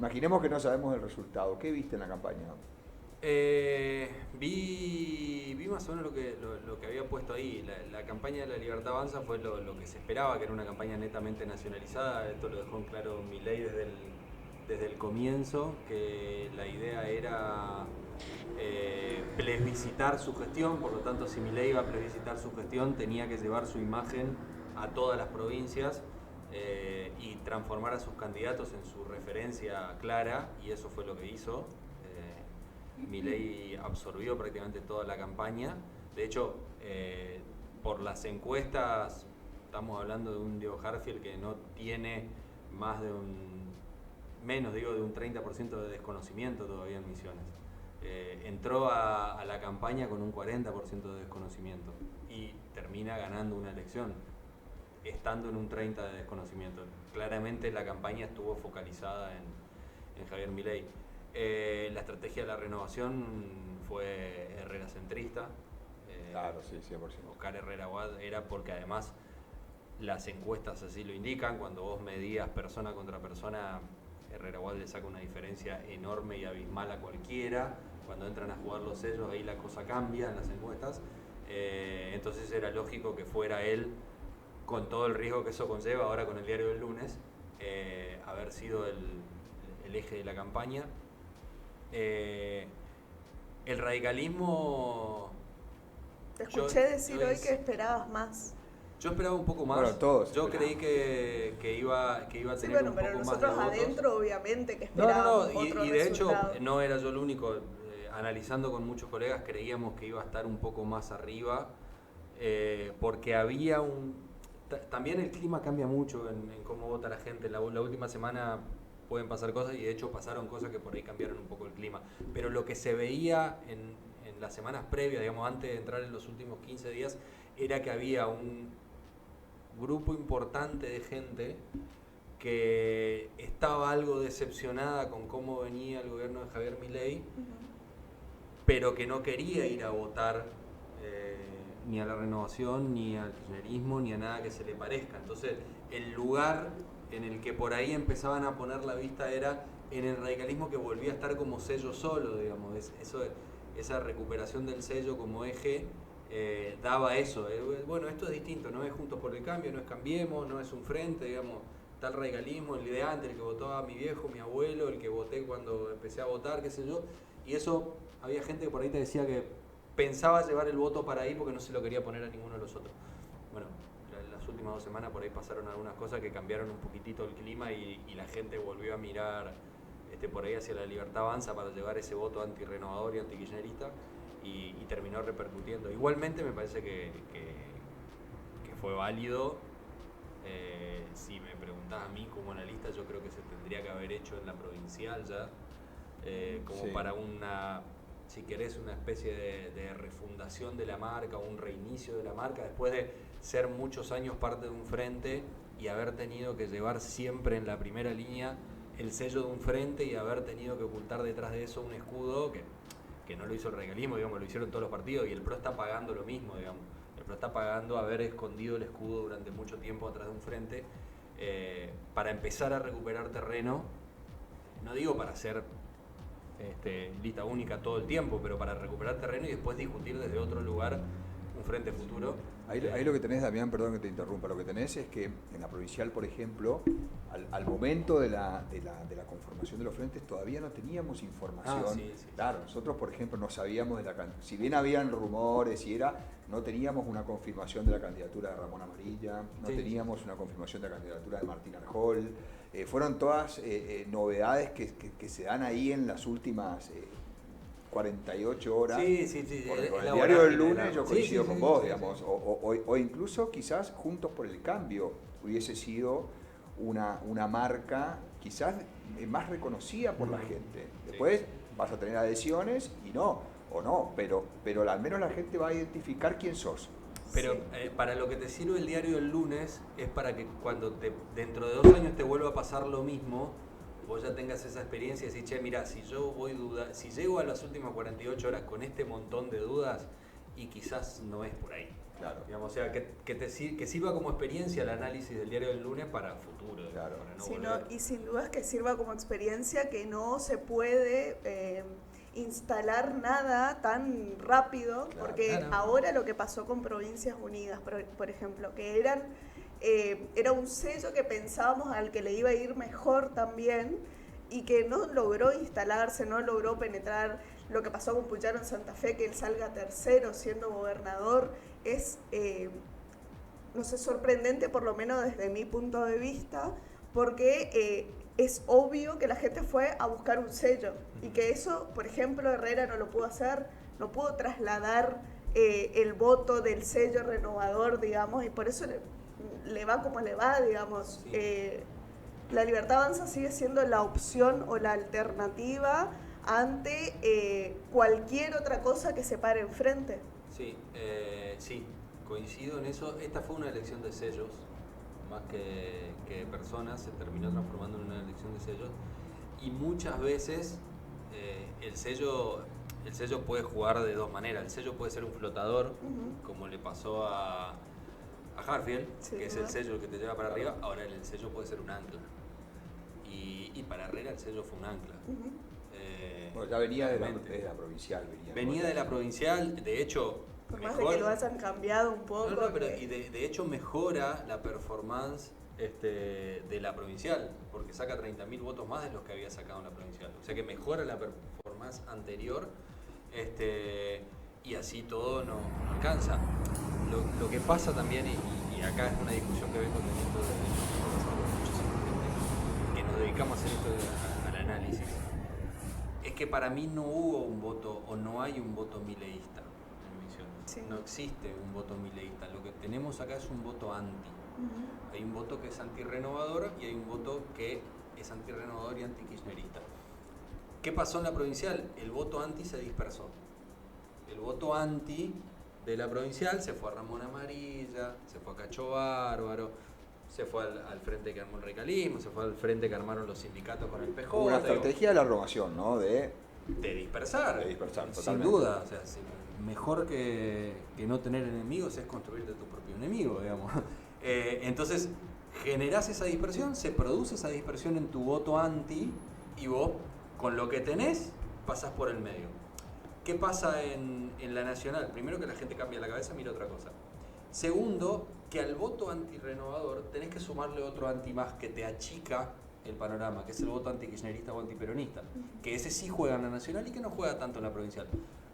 Imaginemos que no sabemos el resultado. ¿Qué viste en la campaña? Vi más o menos lo que había puesto ahí. La campaña de La Libertad Avanza fue lo que se esperaba, que era una campaña netamente nacionalizada. Esto lo dejó en claro Milei desde el comienzo, que la idea era plebiscitar su gestión. Por lo tanto, si Milei iba a plebiscitar su gestión, tenía que llevar su imagen a todas las provincias y transformar a sus candidatos en su referencia clara, y eso fue lo que hizo. Milei absorbió prácticamente toda la campaña. De hecho, por las encuestas, estamos hablando de un Diego Harfield que no tiene más de menos de un 30% de desconocimiento todavía en Misiones. Entró a la campaña con un 40% de desconocimiento y termina ganando una elección estando en un 30% de desconocimiento. Claramente la campaña estuvo focalizada en Javier Milei. La estrategia de la renovación fue Herrera centrista. Claro, sí, 100%. Oscar Herrera Aguad era porque además las encuestas así lo indican. Cuando vos medías persona contra persona, Herrera Aguad le saca una diferencia enorme y abismal a cualquiera. Cuando entran a jugar los sellos, ahí la cosa cambia en las encuestas. Entonces era lógico que fuera él, con todo el riesgo que eso conlleva ahora con el diario del lunes, haber sido el eje de la campaña. El radicalismo... Te escuché decir hoy que esperabas más. Yo esperaba un poco más. Bueno, todos. Yo creí que iba a tener sí, bueno, un poco pero más nosotros de votos. Adentro, obviamente, que esperábamos otro y de resultado. hecho no era yo el único. Analizando con muchos colegas, creíamos que iba a estar un poco más arriba, porque había también el clima cambia mucho en cómo vota la gente. La última semana pueden pasar cosas, y de hecho pasaron cosas que por ahí cambiaron un poco el clima. Pero lo que se veía en las semanas previas, digamos, antes de entrar en los últimos 15 días, era que había un grupo importante de gente que estaba algo decepcionada con cómo venía el gobierno de Javier Milei, pero que no quería ir a votar ni a la renovación, ni al kirchnerismo, ni a nada que se le parezca. Entonces, el lugar en el que por ahí empezaban a poner la vista era en el radicalismo, que volvía a estar como sello solo, digamos. Esa recuperación del sello como eje daba eso. Bueno, esto es distinto, no es Juntos por el Cambio, no es Cambiemos, no es un frente, digamos. Está el radicalismo, el de antes, el que votó a mi viejo, mi abuelo, el que voté cuando empecé a votar, qué sé yo. Y eso, había gente que por ahí te decía que pensaba llevar el voto para ahí porque no se lo quería poner a ninguno de los otros. Bueno, las últimas 2 semanas por ahí pasaron algunas cosas que cambiaron un poquitito el clima, y la gente volvió a mirar por ahí hacia La Libertad Avanza para llevar ese voto antirrenovador y antikirchnerista, y terminó repercutiendo. Igualmente me parece que fue válido. Si me preguntás a mí como analista, yo creo que se tendría que haber hecho en la provincial ya, como sí, para si querés, una especie de refundación de la marca, o un reinicio de la marca, después de ser muchos años parte de un frente y haber tenido que llevar siempre en la primera línea el sello de un frente, y haber tenido que ocultar detrás de eso un escudo que no lo hizo el radicalismo, digamos, lo hicieron todos los partidos, y el PRO está pagando lo mismo, digamos. El PRO está pagando haber escondido el escudo durante mucho tiempo atrás de un frente, para empezar a recuperar terreno. No digo para hacer lista única todo el tiempo, pero para recuperar terreno y después discutir desde otro lugar un frente futuro. Ahí lo que tenés, Damián, perdón que te interrumpa, lo que tenés es que en la provincial, por ejemplo, al momento de la conformación de los frentes todavía no teníamos información. Sí. Claro, nosotros, por ejemplo, no sabíamos si bien habían rumores no teníamos una confirmación de la candidatura de Ramón Amarilla, no teníamos una confirmación de la candidatura de Martín Arjol. Fueron todas novedades que se dan ahí en las últimas 48 horas. Sí. Porque con el diario del lunes yo coincido con vos, digamos. O incluso quizás Juntos por el Cambio hubiese sido una marca quizás más reconocida por la gente. Después vas a tener adhesiones pero al menos la gente va a identificar quién sos. Pero para lo que te sirve el diario del lunes es para que cuando dentro de 2 años te vuelva a pasar lo mismo, vos ya tengas esa experiencia y decís, che, mira, si llego a las últimas 48 horas con este montón de dudas, y quizás no es por ahí. Claro. Digamos, o sea, que sirva como experiencia el análisis del diario del lunes para futuro. Claro. Para no Sí, volver. y sin dudas que sirva como experiencia, que no se puede instalar nada tan rápido, Claro. porque ahora lo que pasó con Provincias Unidas, por ejemplo, que era un sello que pensábamos al que le iba a ir mejor también, y que no logró instalarse, no logró penetrar. Lo que pasó con Puyaro en Santa Fe, que él salga tercero siendo gobernador, es, no sé, sorprendente, por lo menos desde mi punto de vista, porque es obvio que la gente fue a buscar un sello, y que eso, por ejemplo, Herrera no lo pudo hacer, no pudo trasladar el voto del sello renovador, digamos, y por eso le va como le va, digamos. Sí. La Libertad Avanza sigue siendo la opción o la alternativa ante cualquier otra cosa que se pare enfrente. Sí, sí, coincido en eso. Esta fue una elección de sellos, más que de personas, se terminó transformando en una elección de sellos. Y muchas veces el sello puede jugar de dos maneras. El sello puede ser un flotador, como le pasó a Harfield, que es el sello que te lleva para arriba. Ahora el sello puede ser un ancla. Y para Herrera el sello fue un ancla. Bueno, ya venía de la provincial. Venía de la provincial, de hecho... Por más de que lo hayan cambiado un poco. Pero y de hecho mejora la performance de la provincial, porque saca 30.000 votos más de los que había sacado en la provincial. O sea que mejora la performance anterior, y así todo no alcanza. Lo que pasa también, y acá es una discusión que vengo teniendo desde que nos dedicamos a hacer esto al análisis, es que para mí no hubo un voto, o no hay un voto mileísta en Misiones. Sí. No existe un voto mileísta. Lo que tenemos acá es un voto anti. Hay un voto que es antirrenovador y hay un voto que es antirrenovador y antikirchnerista. ¿Qué pasó en la provincial? El voto anti se dispersó. El voto anti de la provincial se fue a Ramón Amarilla, se fue a Cacho Bárbaro, se fue al frente que armó el radicalismo, se fue al frente que armaron los sindicatos con el PJ. Una estrategia de la renovación, ¿no? De dispersar. De dispersar, sin totalmente. duda. O sea, mejor que no tener enemigos es construirte tu propio enemigo, digamos. Entonces, generás esa dispersión, se produce esa dispersión en tu voto anti, y vos, con lo que tenés, pasás por el medio. ¿Qué pasa en la nacional? Primero, que la gente cambia la cabeza, mira otra cosa. Segundo, que al voto antirrenovador tenés que sumarle otro anti más que te achica el panorama, que es el voto antikirchnerista o antiperonista, que ese sí juega en la nacional y que no juega tanto en la provincial.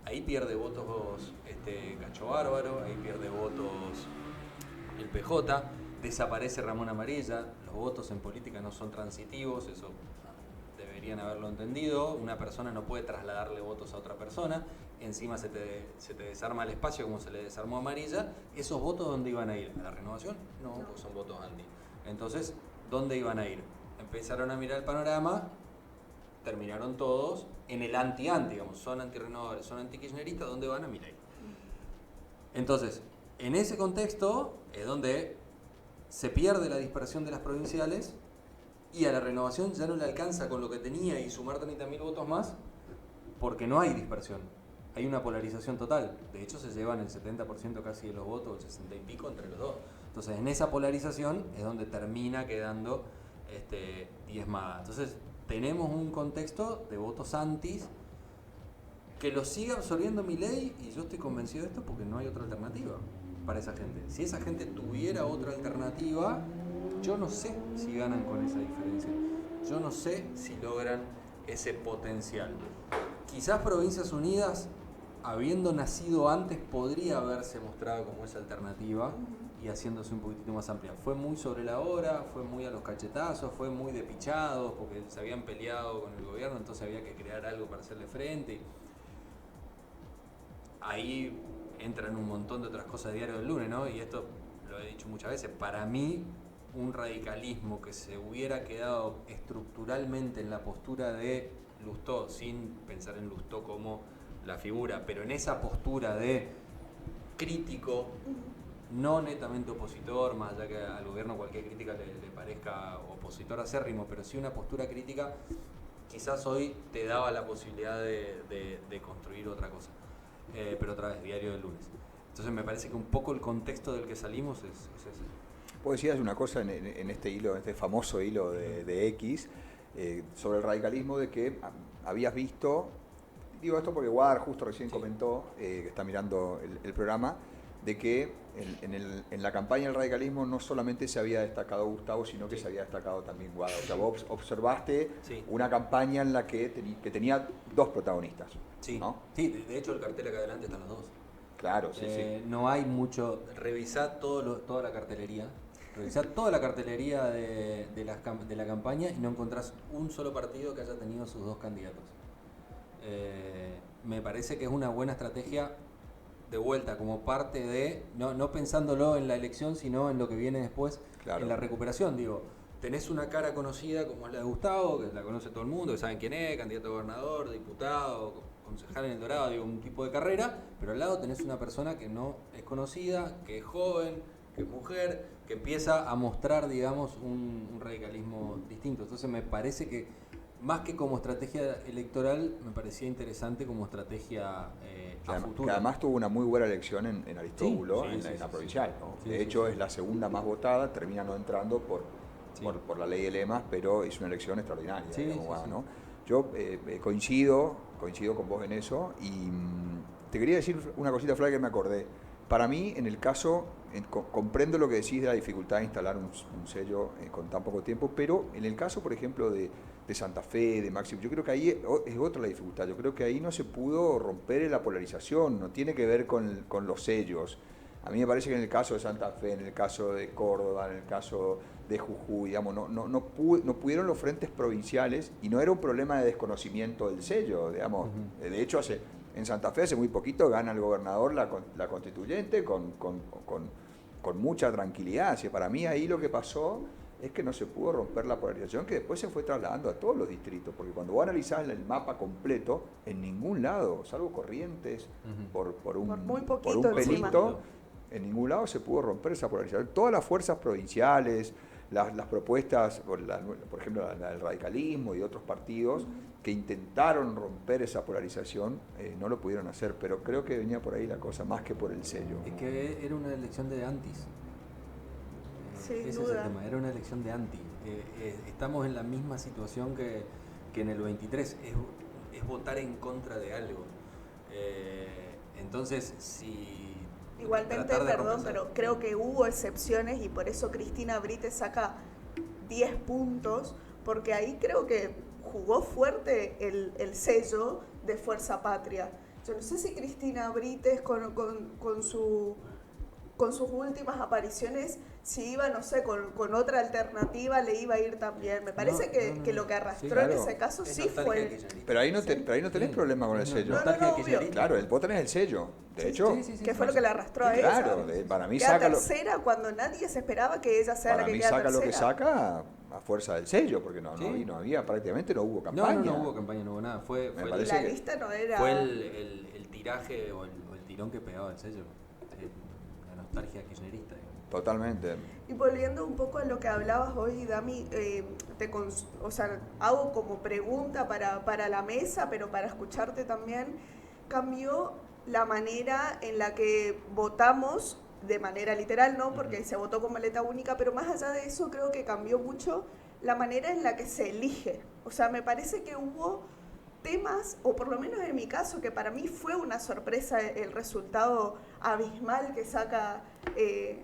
Ahí pierde votos Cacho Bárbaro, ahí pierde votos el PJ, desaparece Ramón Amarilla. Los votos en política no son transitivos, eso deberían haberlo entendido. Una persona no puede trasladarle votos a otra persona. Encima se te desarma el espacio como se le desarmó a Amarilla. ¿Esos votos dónde iban a ir? ¿A la renovación? No, pues son votos anti. Entonces, ¿dónde iban a ir? Empezaron a mirar el panorama, terminaron todos en el anti-anti, digamos, son antirrenovadores, son antikirchneristas, ¿dónde van a mirar? Entonces, en ese contexto es donde se pierde la dispersión de las provinciales y a la renovación ya no le alcanza con lo que tenía y sumar 30.000 votos más, porque no hay dispersión. Hay una polarización total. De hecho, se llevan el 70% casi de los votos, el 60 y pico entre los dos. Entonces, en esa polarización es donde termina quedando diezmada. Entonces, tenemos un contexto de votos antis que lo sigue absorbiendo Milei, y yo estoy convencido de esto porque no hay otra alternativa para esa gente. Si esa gente tuviera otra alternativa, yo no sé si ganan con esa diferencia. Yo no sé si logran ese potencial. Quizás Provincias Unidas, habiendo nacido antes, podría haberse mostrado como esa alternativa y haciéndose un poquitito más amplia. Fue muy sobre la hora, fue muy a los cachetazos, fue muy de pichados, porque se habían peleado con el gobierno, entonces había que crear algo para hacerle frente. Ahí entran un montón de otras cosas de Diario del Lunes, ¿no? Y esto lo he dicho muchas veces. Para mí, un radicalismo que se hubiera quedado estructuralmente en la postura de Lustó, sin pensar en Lustó como la figura, pero en esa postura de crítico, no netamente opositor, más allá que al gobierno cualquier crítica le parezca opositor acérrimo, pero sí una postura crítica, quizás hoy te daba la posibilidad de construir otra cosa. Pero otra vez, Diario del Lunes. Entonces me parece que un poco el contexto del que salimos es ese. Vos decías una cosa en este hilo, en este famoso hilo de X, sobre el radicalismo, de que habías visto, digo esto porque Guadar justo recién comentó, que está mirando el programa, de que en la campaña del radicalismo no solamente se había destacado Gustavo, sino que se había destacado también Guadar. O sea, vos observaste una campaña en la que tenía dos protagonistas. Sí, ¿no? Sí, de hecho el cartel acá adelante están los dos. Claro, sí. No hay mucho, revisá toda la cartelería. Revisá toda la cartelería de la campaña y no encontrás un solo partido que haya tenido sus dos candidatos. Me parece que es una buena estrategia de vuelta, como parte de, no pensándolo en la elección, sino en lo que viene después, en la recuperación. Digo, tenés una cara conocida como es la de Gustavo, que la conoce todo el mundo, que saben quién es, candidato a gobernador, diputado, concejal en El Dorado, digo, un tipo de carrera, pero al lado tenés una persona que no es conocida, que es joven, que es mujer, que empieza a mostrar, digamos, un radicalismo distinto. Entonces me parece que, más que como estrategia electoral, me parecía interesante como estrategia a futuro. Que además tuvo una muy buena elección en Aristóbulo, en la provincial. ¿no? De hecho, es la segunda más votada, termina no entrando por la ley de lemas, pero es una elección extraordinaria. ¿no? Yo coincido con vos en eso y te quería decir una cosita, Flavia, que me acordé. Para mí, en el caso, comprendo lo que decís de la dificultad de instalar un sello con tan poco tiempo, pero en el caso, por ejemplo, de Santa Fe, de Máximo, yo creo que ahí es otra la dificultad. Yo creo que ahí no se pudo romper la polarización, no tiene que ver con los sellos. A mí me parece que en el caso de Santa Fe, en el caso de Córdoba, en el caso de Jujuy, digamos, no pudieron los frentes provinciales y no era un problema de desconocimiento del sello, digamos. De hecho, en Santa Fe hace muy poquito gana el gobernador la constituyente con mucha tranquilidad. Así, para mí ahí lo que pasó es que no se pudo romper la polarización, que después se fue trasladando a todos los distritos, porque cuando vos analizás el mapa completo, en ningún lado, salvo Corrientes, por un pelito, en ningún lado se pudo romper esa polarización. Todas las fuerzas provinciales, las propuestas, por ejemplo, la del radicalismo y otros partidos que intentaron romper esa polarización, no lo pudieron hacer, pero creo que venía por ahí la cosa, más que por el sello. Es que era una elección de antis. Ese duda. es el tema, era una elección de anti. Estamos en la misma situación que en el 23, es votar en contra de algo. Entonces, si... Igualmente, perdón, pero creo que hubo excepciones y por eso Cristina Brites saca 10 puntos, porque ahí creo que jugó fuerte el sello de Fuerza Patria. Yo no sé si Cristina Brites con sus últimas apariciones, si iba, no sé, con otra alternativa le iba a ir también. Me parece que lo que arrastró en ese caso sí fue... Pero ahí no tenés problema con el sello. Obvio. Claro, vos tenés el sello. De hecho, ¿qué fue lo que le arrastró a ella? Claro, para mí saca saca tercera cuando nadie se esperaba que ella sea la que queda tercera. Para mí saca lo que saca a fuerza del sello, porque no había, prácticamente no hubo campaña. No hubo campaña, no hubo nada. La lista no era... Fue el tiraje o el tirón que pegaba el sello. La nostalgia kirchnerista. Totalmente. Y volviendo un poco a lo que hablabas hoy, Dami, hago como pregunta para la mesa, pero para escucharte también, cambió la manera en la que votamos, de manera literal, ¿no? Porque se votó con boleta única, pero más allá de eso creo que cambió mucho la manera en la que se elige. O sea, me parece que hubo temas, o por lo menos en mi caso, que para mí fue una sorpresa el resultado abismal que saca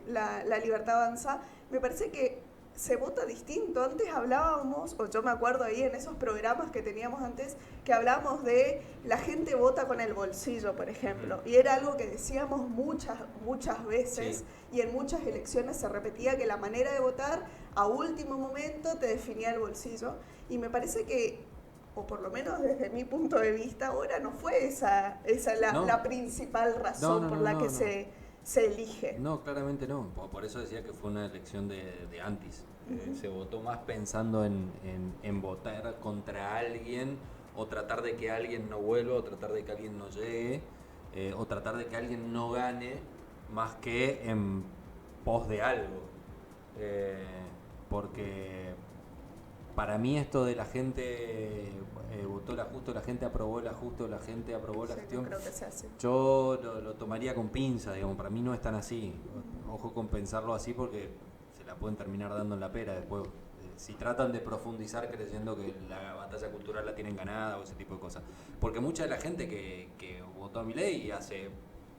la Libertad Avanza. Me parece que se vota distinto. Antes hablábamos, o yo me acuerdo ahí en esos programas que teníamos antes, que hablábamos de la gente vota con el bolsillo, por ejemplo, y era algo que decíamos muchas veces, y en muchas elecciones se repetía que la manera de votar a último momento te definía el bolsillo, y me parece que, o por lo menos desde mi punto de vista ahora, no fue esa la principal razón por la que se elige. No, claramente no. Por eso decía que fue una elección de antis. Se votó más pensando en votar contra alguien, o tratar de que alguien no vuelva, o tratar de que alguien no llegue, o tratar de que alguien no gane, más que en pos de algo. Porque para mí esto de la gente votó el ajuste, la gente aprobó el ajuste, la gente aprobó la gestión. No creo que sea así. Yo lo tomaría con pinza, digamos, para mí no es tan así. Ojo con pensarlo así porque se la pueden terminar dando en la pera después. Si tratan de profundizar creyendo que la batalla cultural la tienen ganada o ese tipo de cosas. Porque mucha de la gente que votó a Milei hace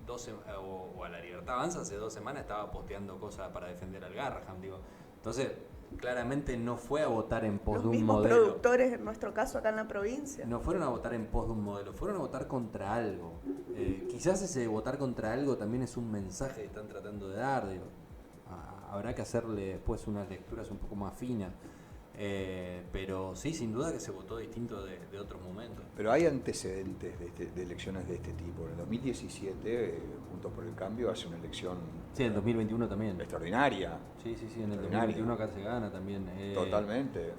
12 o a la Libertad Avanza hace 2 semanas estaba posteando cosas para defender al Garrahan, digo. Entonces, claramente no fue a votar en pos de un modelo. Los mismos productores, en nuestro caso acá en la provincia. No fueron a votar en pos de un modelo, fueron a votar contra algo. Quizás ese votar contra algo también es un mensaje que están tratando de dar, digo. Habrá que hacerle después unas lecturas un poco más finas. Pero sí, sin duda que se votó distinto de otros momentos. Pero hay antecedentes de elecciones de este tipo. En el 2017, Juntos por el Cambio hace una elección... Sí, en el 2021 también. Extraordinaria. Sí, en el 2021 acá se gana también. Totalmente.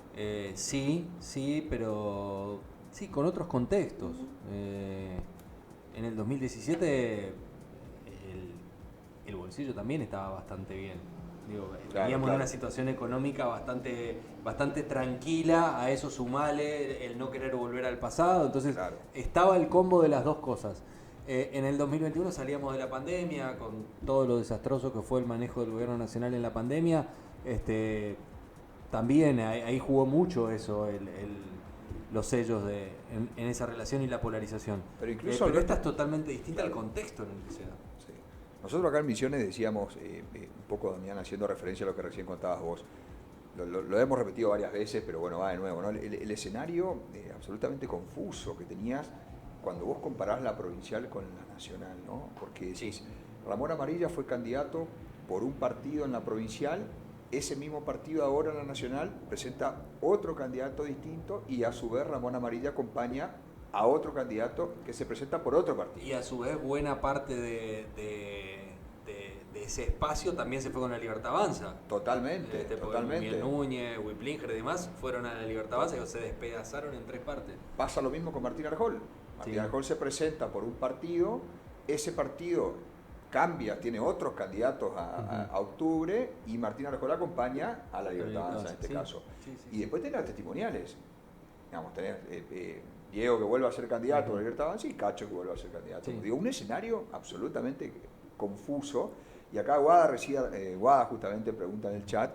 Sí, pero sí, con otros contextos. En el 2017 el bolsillo también estaba bastante bien. Digo, veníamos en una situación económica bastante tranquila, a eso sumale el no querer volver al pasado, entonces estaba el combo de las dos cosas. En el 2021 salíamos de la pandemia, con todo lo desastroso que fue el manejo del gobierno nacional en la pandemia, también ahí jugó mucho eso, los sellos en esa relación y la polarización. Pero incluso pero esta es totalmente distinta al contexto en el que se da. Nosotros acá en Misiones decíamos, un poco, Damián, haciendo referencia a lo que recién contabas vos, lo hemos repetido varias veces, pero bueno, va de nuevo, ¿no? El escenario absolutamente confuso que tenías cuando vos comparás la provincial con la nacional, ¿no? Porque decís, Ramón Amarilla fue candidato por un partido en la provincial, ese mismo partido ahora en la nacional presenta otro candidato distinto y a su vez Ramón Amarilla acompaña a otro candidato que se presenta por otro partido. Y a su vez buena parte de ese espacio también se fue con la Libertad Avanza. Totalmente, totalmente. Miguel Núñez, Wiplinger y demás fueron a la Libertad Avanza y se despedazaron en 3 partes. Pasa lo mismo con Martín Arjol. Martín Arjol se presenta por un partido, ese partido cambia, tiene otros candidatos a octubre y Martín Arjol acompaña a la Libertad Avanza en este caso. Y después tenés las testimoniales. Digamos, tenés Diego que vuelve a ser candidato a la Libertad Avanza y Cacho que vuelve a ser candidato. Digo, un escenario absolutamente confuso. Y acá Guada justamente pregunta en el chat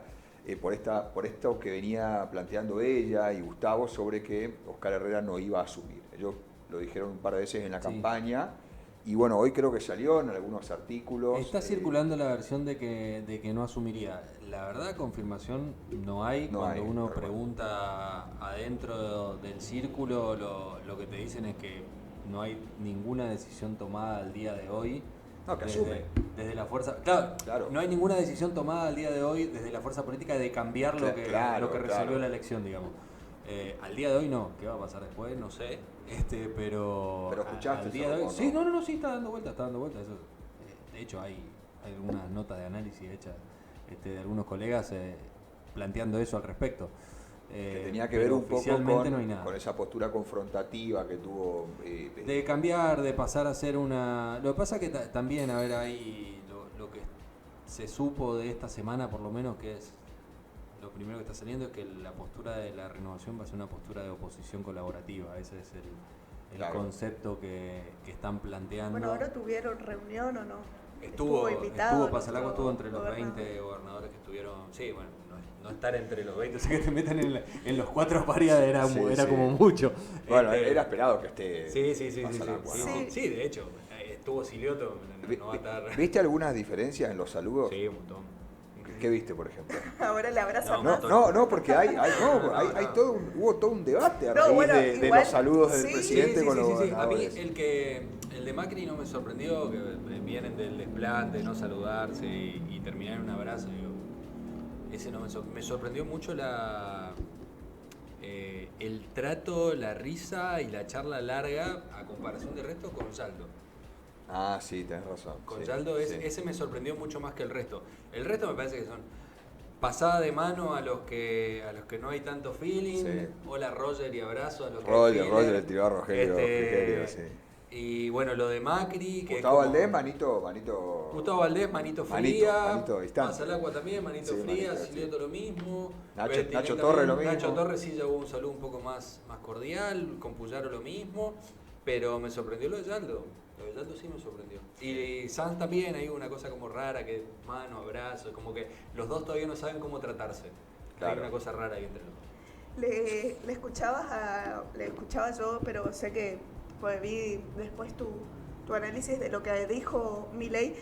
por esto que venía planteando ella y Gustavo sobre que Oscar Herrera no iba a asumir. Ellos lo dijeron un par de veces en la campaña y bueno, hoy creo que salió en algunos artículos. Está circulando la versión de que no asumiría. La verdad, confirmación no hay. Cuando uno pregunta adentro del círculo, lo que te dicen es que no hay ninguna decisión tomada al día de hoy. No, que asume. Desde la fuerza. Claro, no hay ninguna decisión tomada al día de hoy desde la fuerza política de cambiar lo que resolvió la elección, digamos. Al día de hoy no. ¿Qué va a pasar después? No sé. Pero escuchaste al día de hoy. Sí, no, sí, está dando vuelta. Eso, de hecho, hay algunas notas de análisis hechas de algunos colegas planteando eso al respecto. Que tenía que ver un poco con esa postura confrontativa que tuvo. De cambiar, de pasar a ser una... Lo que pasa que también, a ver, ahí lo que se supo de esta semana, por lo menos, que es lo primero que está saliendo, es que la postura de la renovación va a ser una postura de oposición colaborativa. Ese es el concepto que están planteando. Bueno, ¿ahora tuvieron reunión o no? Estuvo Pasalagua, estuvo entre los 20 gobernadores que estuvieron. Sí, bueno, no estar entre los 20, o sea que te metan en los 4 parias era como mucho. Bueno, era esperado que esté. Sí, de hecho, estuvo Silioto, no va a estar. ¿Viste algunas diferencias en los saludos? Sí, un montón. ¿Qué viste, por ejemplo? Ahora le abrazan más. No, porque hubo todo un debate a raíz de los saludos del presidente con los gobernadores. A mí el de Macri no me sorprendió, que vienen del desplante, de no saludarse y terminar en un abrazo. Digo, ese no me sorprendió mucho el trato, la risa y la charla larga a comparación del resto con Saldo. Ah, sí, tenés razón. Con Yaldo ese me sorprendió mucho más que el resto. El resto me parece que son pasada de mano a los que no hay tanto feeling. Hola Roger y abrazo a los Roger le tiró a Rogelio, sí. Y bueno, lo de Macri, que Gustavo como- Valdés, manito. Gustavo Valdés, manito Manito, fría. manito distante. Masalacqua también, manito Sí, fría. manito, Silvio sí. lo mismo. Nacho Bertilén Torres también. lo mismo. Nacho Torres sí ya hubo un saludo un poco más cordial. Con Puyaro lo mismo. Pero me sorprendió lo de Yaldo. Lo de Yaldo sí me sorprendió. Y Sanz también, hay una cosa como rara, que mano, abrazo. Como que los dos todavía no saben cómo tratarse. Hay Claro. una cosa rara ahí entre los dos. Le escuchaba yo, pero sé que pues, vi después tu análisis de lo que dijo Milei.